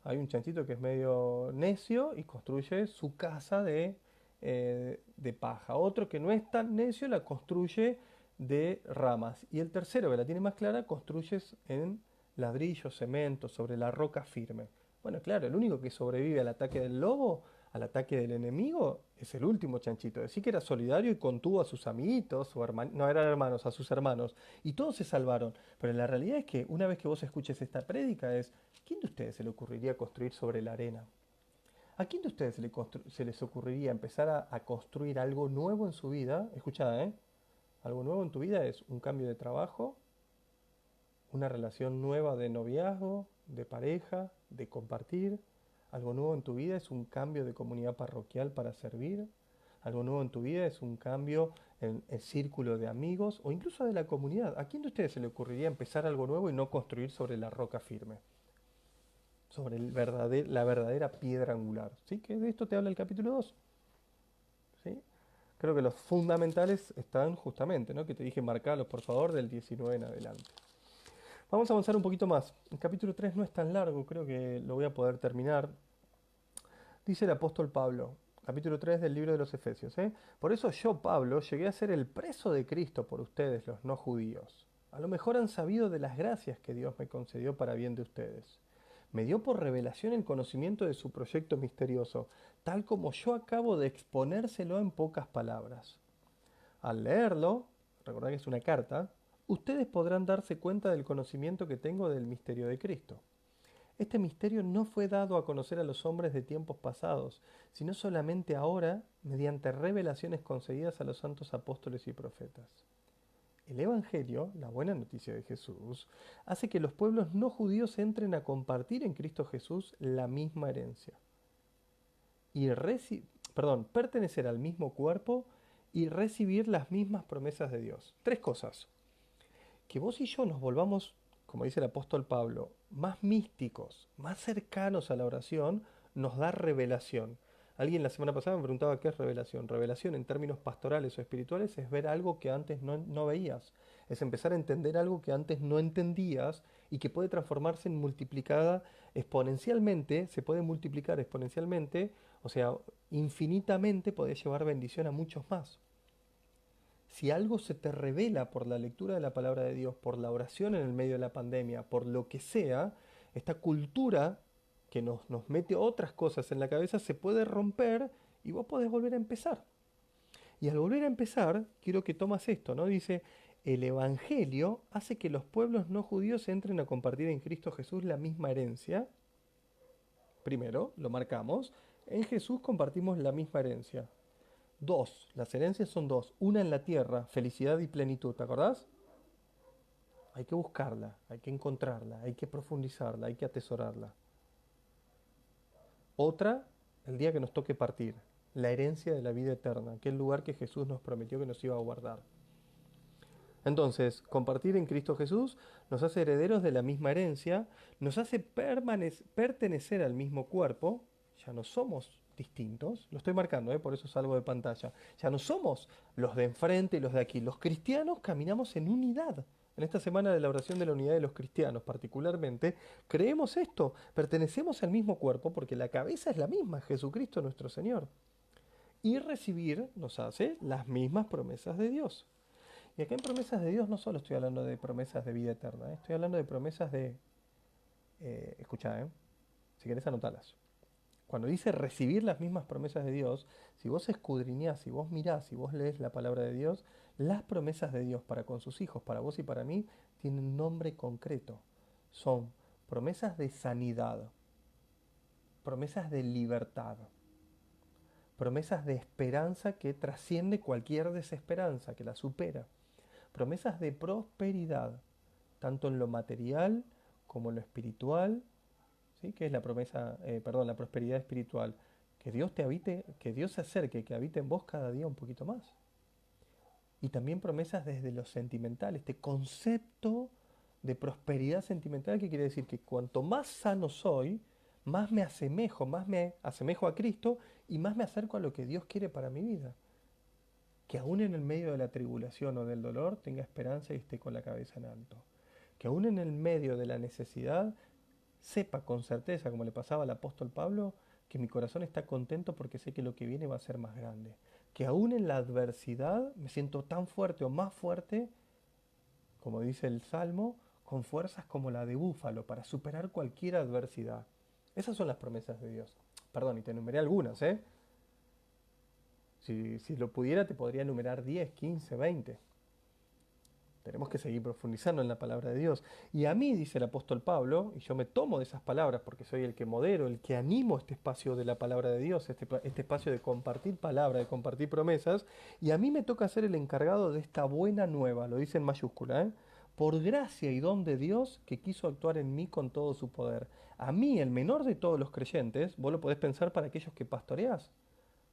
hay un chanchito que es medio necio y construye su casa de de paja. Otro que no es tan necio la construye de ramas. Y el tercero, que la tiene más clara, construyes en ladrillo, cemento, sobre la roca firme. Bueno, claro, el único que sobrevive al ataque del lobo, al ataque del enemigo, es el último chanchito. Decía que era solidario y contuvo a sus amiguitos, o no eran hermanos, a sus hermanos. Y todos se salvaron. Pero la realidad es que una vez que vos escuches esta prédica es, ¿quién de ustedes se le ocurriría construir sobre la arena? ¿A quién de ustedes se les ocurriría empezar a construir algo nuevo en su vida? Escuchá, ¿eh? Algo nuevo en tu vida es un cambio de trabajo, una relación nueva de noviazgo, de pareja, de compartir. Algo nuevo en tu vida es un cambio de comunidad parroquial para servir. Algo nuevo en tu vida es un cambio en el círculo de amigos o incluso de la comunidad. ¿A quién de ustedes se le ocurriría empezar algo nuevo y no construir sobre la roca firme? Sobre la verdadera piedra angular. ¿Sí? Que de esto te habla el capítulo 2. ¿Sí? Creo que los fundamentales están justamente, ¿no? Que te dije marcarlos, por favor, del 19 en adelante. Vamos a avanzar un poquito más. El capítulo 3 no es tan largo, creo que lo voy a poder terminar. Dice el apóstol Pablo, capítulo 3 del libro de los Efesios. Por eso yo, Pablo, llegué a ser el preso de Cristo por ustedes, los no judíos. A lo mejor han sabido de las gracias que Dios me concedió para bien de ustedes. Me dio por revelación el conocimiento de su proyecto misterioso, tal como yo acabo de exponérselo en pocas palabras. Al leerlo, recordad que es una carta, ustedes podrán darse cuenta del conocimiento que tengo del misterio de Cristo. Este misterio no fue dado a conocer a los hombres de tiempos pasados, sino solamente ahora mediante revelaciones concedidas a los santos apóstoles y profetas. El Evangelio, la buena noticia de Jesús, hace que los pueblos no judíos entren a compartir en Cristo Jesús la misma herencia y pertenecer al mismo cuerpo y recibir las mismas promesas de Dios. Tres cosas. Que vos y yo nos volvamos, como dice el apóstol Pablo, más místicos, más cercanos a la oración, nos da revelación. Alguien la semana pasada me preguntaba qué es revelación. Revelación en términos pastorales o espirituales es ver algo que antes no veías. Es empezar a entender algo que antes no entendías y que puede transformarse en multiplicada exponencialmente, se puede multiplicar exponencialmente, o sea, infinitamente puede llevar bendición a muchos más. Si algo se te revela por la lectura de la palabra de Dios, por la oración en el medio de la pandemia, por lo que sea, esta cultura que nos mete otras cosas en la cabeza se puede romper y vos podés volver a empezar. Y al volver a empezar, quiero que tomas esto, ¿no? Dice, el Evangelio hace que los pueblos no judíos entren a compartir en Cristo Jesús la misma herencia. Primero, lo marcamos, en Jesús compartimos la misma herencia. Dos, las herencias son dos. Una en la tierra, felicidad y plenitud, ¿te acordás? Hay que buscarla, hay que encontrarla, hay que profundizarla, hay que atesorarla. Otra, el día que nos toque partir, la herencia de la vida eterna, aquel lugar que Jesús nos prometió que nos iba a guardar. Entonces, compartir en Cristo Jesús nos hace herederos de la misma herencia, nos hace pertenecer al mismo cuerpo, ya no somos distintos, lo estoy marcando, por eso salgo de pantalla, ya no somos los de enfrente y los de aquí, los cristianos caminamos en unidad. En esta semana de la oración de la unidad de los cristianos particularmente, creemos esto, pertenecemos al mismo cuerpo porque la cabeza es la misma, Jesucristo nuestro Señor. Y recibir nos hace las mismas promesas de Dios. Y acá en promesas de Dios no solo estoy hablando de promesas de vida eterna, estoy hablando de promesas de... escuchá, si querés anotalas. Cuando dice recibir las mismas promesas de Dios, si vos escudriñás, si vos mirás, si vos lees la palabra de Dios, las promesas de Dios para con sus hijos, para vos y para mí, tienen un nombre concreto. Son promesas de sanidad, promesas de libertad, promesas de esperanza que trasciende cualquier desesperanza, que la supera. Promesas de prosperidad, tanto en lo material como en lo espiritual, ¿sí? Que es la la prosperidad espiritual. Que Dios te habite, que Dios se acerque, que habite en vos cada día un poquito más. Y también promesas desde lo sentimental, este concepto de prosperidad sentimental que quiere decir que cuanto más sano soy, más me asemejo a Cristo y más me acerco a lo que Dios quiere para mi vida. Que aún en el medio de la tribulación o del dolor tenga esperanza y esté con la cabeza en alto. Que aún en el medio de la necesidad sepa con certeza, como le pasaba al apóstol Pablo, que mi corazón está contento porque sé que lo que viene va a ser más grande. Que aún en la adversidad me siento tan fuerte o más fuerte, como dice el Salmo, con fuerzas como la de búfalo para superar cualquier adversidad. Esas son las promesas de Dios. Perdón, y te enumeré algunas, ¿eh? Si lo pudiera, te podría enumerar 10, 15, 20. Tenemos que seguir profundizando en la palabra de Dios. Y a mí, dice el apóstol Pablo, y yo me tomo de esas palabras porque soy el que modero, el que animo este espacio de la palabra de Dios, este espacio de compartir palabra, de compartir promesas, y a mí me toca ser el encargado de esta buena nueva, lo dice en mayúscula, ¿eh? Por gracia y don de Dios que quiso actuar en mí con todo su poder. A mí, el menor de todos los creyentes, vos lo podés pensar para aquellos que pastoreás,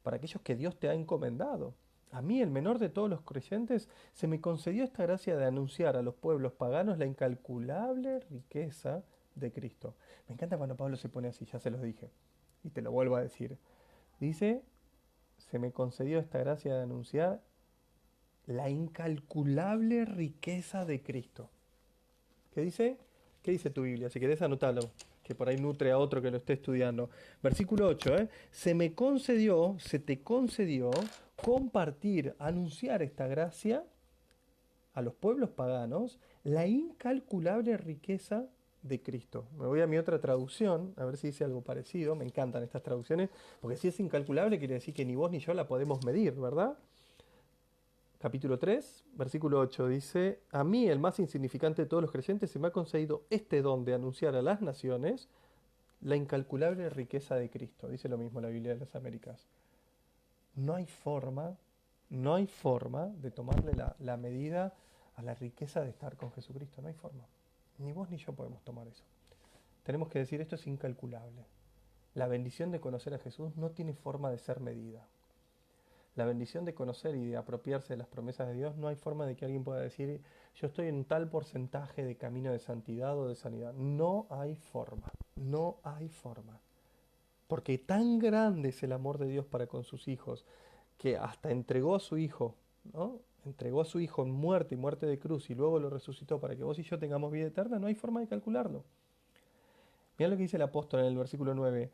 para aquellos que Dios te ha encomendado. A mí, el menor de todos los creyentes, se me concedió esta gracia de anunciar a los pueblos paganos la incalculable riqueza de Cristo. Me encanta cuando Pablo se pone así, ya se los dije, y te lo vuelvo a decir. Dice, se me concedió esta gracia de anunciar la incalculable riqueza de Cristo. ¿Qué dice? ¿Qué dice tu Biblia? Si querés anotarlo, que por ahí nutre a otro que lo esté estudiando. Versículo 8, ¿eh? Se me concedió, se te concedió compartir, anunciar esta gracia a los pueblos paganos, la incalculable riqueza de Cristo. Me voy a mi otra traducción, a ver si dice algo parecido. Me encantan estas traducciones, porque si es incalculable quiere decir que ni vos ni yo la podemos medir, ¿verdad? Capítulo 3, versículo 8 dice, a mí, el más insignificante de todos los creyentes, se me ha concedido este don de anunciar a las naciones la incalculable riqueza de Cristo. Dice lo mismo la Biblia de las Américas. No hay forma, no hay forma de tomarle la medida a la riqueza de estar con Jesucristo. No hay forma. Ni vos ni yo podemos tomar eso. Tenemos que decir, esto es incalculable. La bendición de conocer a Jesús no tiene forma de ser medida. La bendición de conocer y de apropiarse de las promesas de Dios, no hay forma de que alguien pueda decir, yo estoy en tal porcentaje de camino de santidad o de sanidad. No hay forma, no hay forma. Porque tan grande es el amor de Dios para con sus hijos, que hasta entregó a su hijo, ¿no? Entregó a su hijo en muerte y muerte de cruz y luego lo resucitó para que vos y yo tengamos vida eterna, no hay forma de calcularlo. Mirá lo que dice el apóstol en el versículo 9.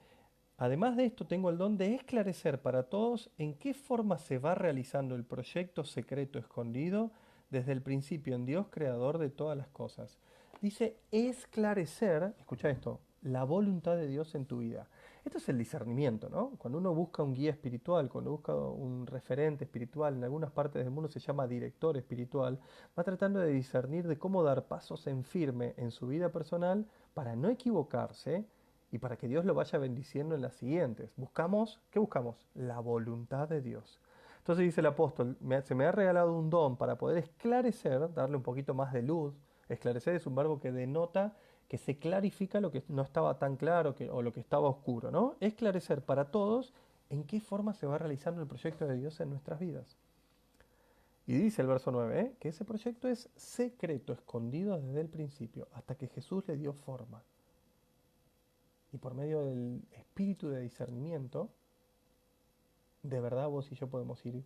Además de esto, tengo el don de esclarecer para todos en qué forma se va realizando el proyecto secreto escondido desde el principio en Dios, creador de todas las cosas. Dice esclarecer, escucha esto, la voluntad de Dios en tu vida. Esto es el discernimiento, ¿no? Cuando uno busca un guía espiritual, cuando busca un referente espiritual, en algunas partes del mundo se llama director espiritual, va tratando de discernir de cómo dar pasos en firme en su vida personal para no equivocarse y para que Dios lo vaya bendiciendo en las siguientes. Buscamos, ¿qué buscamos? La voluntad de Dios. Entonces dice el apóstol, se me ha regalado un don para poder esclarecer, darle un poquito más de luz. Esclarecer es un verbo que denota que se clarifica lo que no estaba tan claro o lo que estaba oscuro, ¿no? Esclarecer para todos en qué forma se va realizando el proyecto de Dios en nuestras vidas. Y dice el verso 9, que ese proyecto es secreto, escondido desde el principio, hasta que Jesús le dio forma. Y por medio del espíritu de discernimiento, de verdad vos y yo podemos ir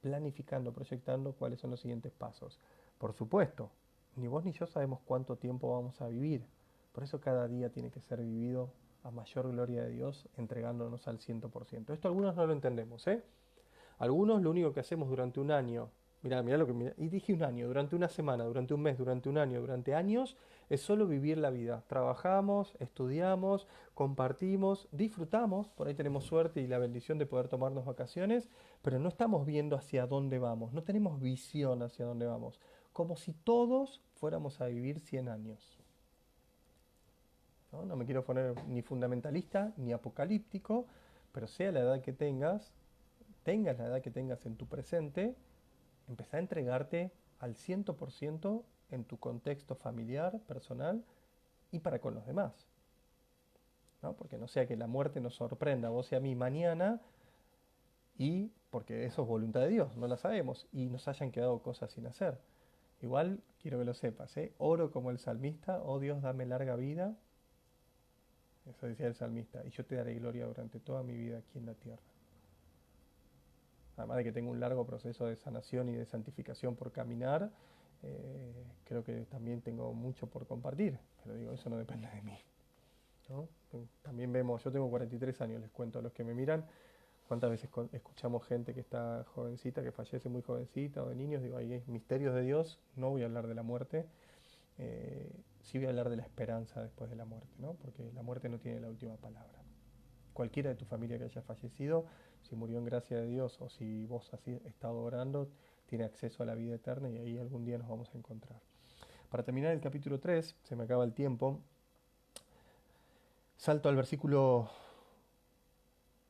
planificando, proyectando cuáles son los siguientes pasos. Por supuesto, ni vos ni yo sabemos cuánto tiempo vamos a vivir. Por eso cada día tiene que ser vivido a mayor gloria de Dios, entregándonos al 100%. Esto algunos no lo entendemos, ¿eh? Algunos lo único que hacemos durante un año, mirá lo que mirá, y dije un año, durante una semana, durante un mes, durante un año, durante años, es solo vivir la vida. Trabajamos, estudiamos, compartimos, disfrutamos, por ahí tenemos suerte y la bendición de poder tomarnos vacaciones, pero no estamos viendo hacia dónde vamos, no tenemos visión hacia dónde vamos, como si todos fuéramos a vivir 100 años. No me quiero poner ni fundamentalista ni apocalíptico, pero sea la edad que tengas la edad que tengas en tu presente, empezá a entregarte al 100% en tu contexto familiar, personal y para con los demás. ¿No? Porque no sea que la muerte nos sorprenda a vos y a mí mañana y porque eso es voluntad de Dios, no la sabemos, y nos hayan quedado cosas sin hacer. Igual quiero que lo sepas, oro como el salmista, oh Dios, dame larga vida, eso decía el salmista, y yo te daré gloria durante toda mi vida aquí en la tierra. Además de que tengo un largo proceso de sanación y de santificación por caminar, creo que también tengo mucho por compartir, pero digo, eso no depende de mí. ¿no? También vemos, yo tengo 43 años, les cuento a los que me miran, cuántas veces escuchamos gente que está jovencita, que fallece muy jovencita, o de niños, digo, ahí hay misterios de Dios, no voy a hablar de la muerte, sí voy a hablar de la esperanza después de la muerte, ¿no? Porque la muerte no tiene la última palabra. Cualquiera de tu familia que haya fallecido, si murió en gracia de Dios o si vos has estado orando, tiene acceso a la vida eterna y ahí algún día nos vamos a encontrar. Para terminar el capítulo 3, se me acaba el tiempo, salto al versículo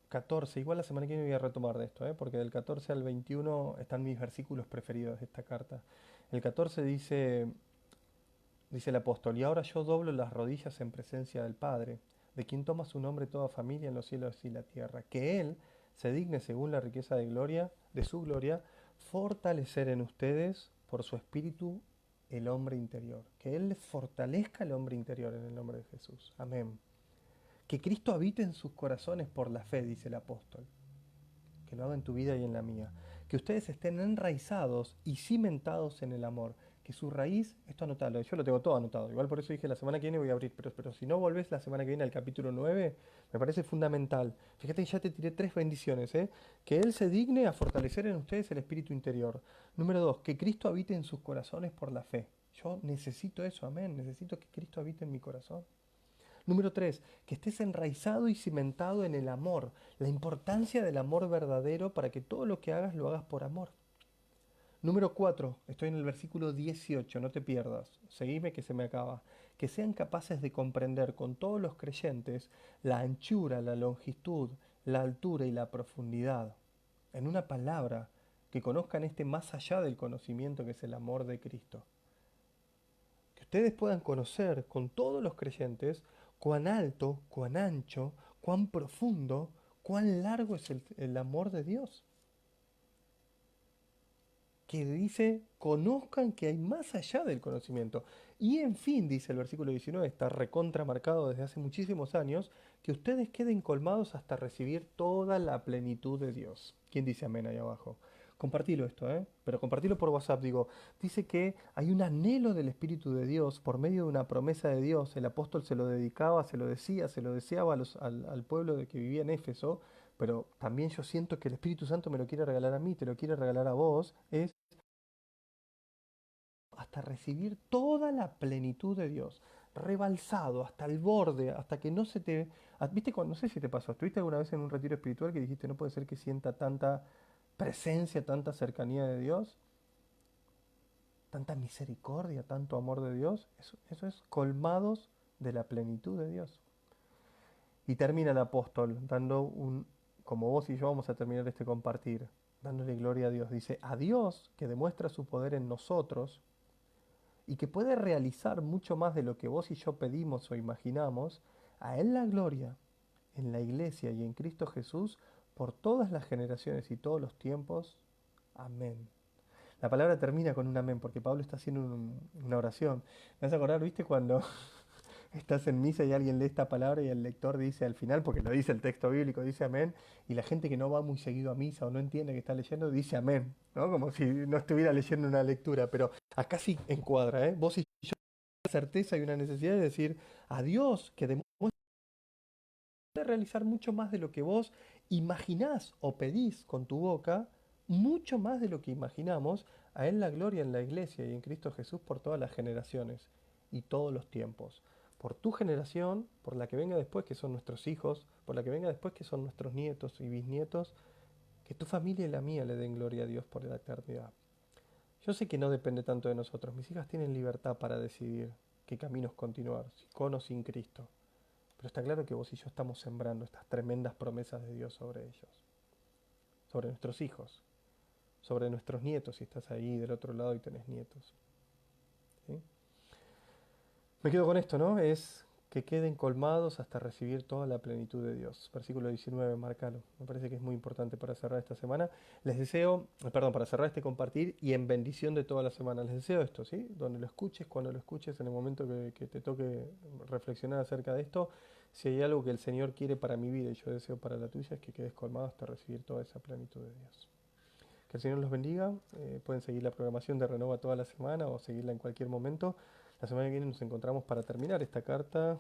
14, igual la semana que viene voy a retomar de esto, porque del 14 al 21 están mis versículos preferidos de esta carta. El 14 dice el apóstol, y ahora yo doblo las rodillas en presencia del Padre, de quien toma su nombre toda familia en los cielos y la tierra, que Él se digne según la riqueza de gloria, de su gloria, fortalecer en ustedes por su espíritu el hombre interior. Que Él les fortalezca el hombre interior en el nombre de Jesús. Amén. Que Cristo habite en sus corazones por la fe, dice el apóstol. Que lo haga en tu vida y en la mía. Que ustedes estén enraizados y cimentados en el amor. Que su raíz, esto anotalo, yo lo tengo todo anotado. Igual por eso dije la semana que viene voy a abrir, pero si no volvés la semana que viene al capítulo 9, me parece fundamental. Fíjate que ya te tiré 3 bendiciones, ¿eh? Que Él se digne a fortalecer en ustedes el espíritu interior. Número 2, que Cristo habite en sus corazones por la fe. Yo necesito eso, amén. Necesito que Cristo habite en mi corazón. Número 3, que estés enraizado y cimentado en el amor, la importancia del amor verdadero para que todo lo que hagas lo hagas por amor. Número 4, estoy en el versículo 18, no te pierdas, seguime que se me acaba. Que sean capaces de comprender con todos los creyentes la anchura, la longitud, la altura y la profundidad. En una palabra, que conozcan este más allá del conocimiento que es el amor de Cristo. Que ustedes puedan conocer con todos los creyentes cuán alto, cuán ancho, cuán profundo, cuán largo es el amor de Dios. Que dice, conozcan que hay más allá del conocimiento. Y en fin, dice el versículo 19, está recontra marcado desde hace muchísimos años, que ustedes queden colmados hasta recibir toda la plenitud de Dios. ¿Quién dice amén ahí abajo? Compartilo esto, pero compartilo por WhatsApp, digo, dice que hay un anhelo del Espíritu de Dios por medio de una promesa de Dios. El apóstol se lo dedicaba, se lo decía, se lo deseaba al pueblo de que vivía en Éfeso, pero también yo siento que el Espíritu Santo me lo quiere regalar a mí, te lo quiere regalar a vos, es hasta recibir toda la plenitud de Dios, rebalsado hasta el borde, hasta que no se te... ¿Viste? No sé si te pasó, ¿estuviste alguna vez en un retiro espiritual que dijiste no puede ser que sienta tanta presencia, tanta cercanía de Dios, tanta misericordia, tanto amor de Dios? Eso es colmados de la plenitud de Dios. Y termina el apóstol dando como vos y yo vamos a terminar este compartir, dándole gloria a Dios. Dice, a Dios que demuestra su poder en nosotros, y que puede realizar mucho más de lo que vos y yo pedimos o imaginamos, a Él la gloria en la iglesia y en Cristo Jesús por todas las generaciones y todos los tiempos. Amén. La palabra termina con un amén porque Pablo está haciendo una oración. Me vas a acordar, ¿viste? Cuando estás en misa y alguien lee esta palabra y el lector dice al final, porque lo dice el texto bíblico, dice amén, y la gente que no va muy seguido a misa o no entiende que está leyendo, dice amén, ¿no? Como si no estuviera leyendo una lectura, pero acá sí encuadra, ¿eh? Vos y yo una certeza y una necesidad de decir a Dios que demuestra realizar mucho más de lo que vos imaginás o pedís con tu boca, mucho más de lo que imaginamos, a Él la gloria en la iglesia y en Cristo Jesús por todas las generaciones y todos los tiempos. Por tu generación, por la que venga después, que son nuestros hijos, por la que venga después, que son nuestros nietos y bisnietos, que tu familia y la mía le den gloria a Dios por la eternidad. Yo sé que no depende tanto de nosotros. Mis hijas tienen libertad para decidir qué caminos continuar, con o sin Cristo. Pero está claro que vos y yo estamos sembrando estas tremendas promesas de Dios sobre ellos, sobre nuestros hijos, sobre nuestros nietos, si estás ahí del otro lado y tenés nietos. ¿Sí? Me quedo con esto, ¿no? Es que queden colmados hasta recibir toda la plenitud de Dios. Versículo 19, marcalo. Me parece que es muy importante para cerrar esta semana. Les deseo, perdón, para cerrar este compartir y en bendición de toda la semana. Les deseo esto, ¿sí? Donde lo escuches, cuando lo escuches, en el momento que te toque reflexionar acerca de esto, si hay algo que el Señor quiere para mi vida y yo deseo para la tuya, es que quedes colmado hasta recibir toda esa plenitud de Dios. Que el Señor los bendiga. Pueden seguir la programación de Renova toda la semana o seguirla en cualquier momento. La semana que viene nos encontramos para terminar esta carta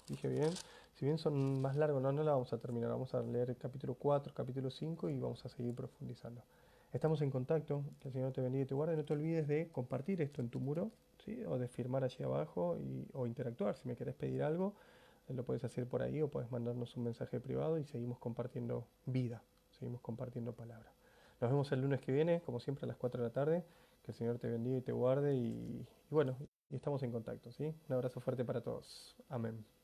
dije bien. Si bien son más largos, no la vamos a terminar. Vamos a leer el capítulo 4, capítulo 5 y vamos a seguir profundizando. Estamos en contacto. Que el Señor te bendiga y te guarde. No te olvides de compartir esto en tu muro, ¿sí? O de firmar allí abajo o interactuar. Si me querés pedir algo, lo puedes hacer por ahí o puedes mandarnos un mensaje privado y seguimos compartiendo vida. Seguimos compartiendo palabra. Nos vemos el lunes que viene, como siempre, a las 4 de la tarde. Que el Señor te bendiga y te guarde y bueno, y estamos en contacto, ¿sí? Un abrazo fuerte para todos. Amén.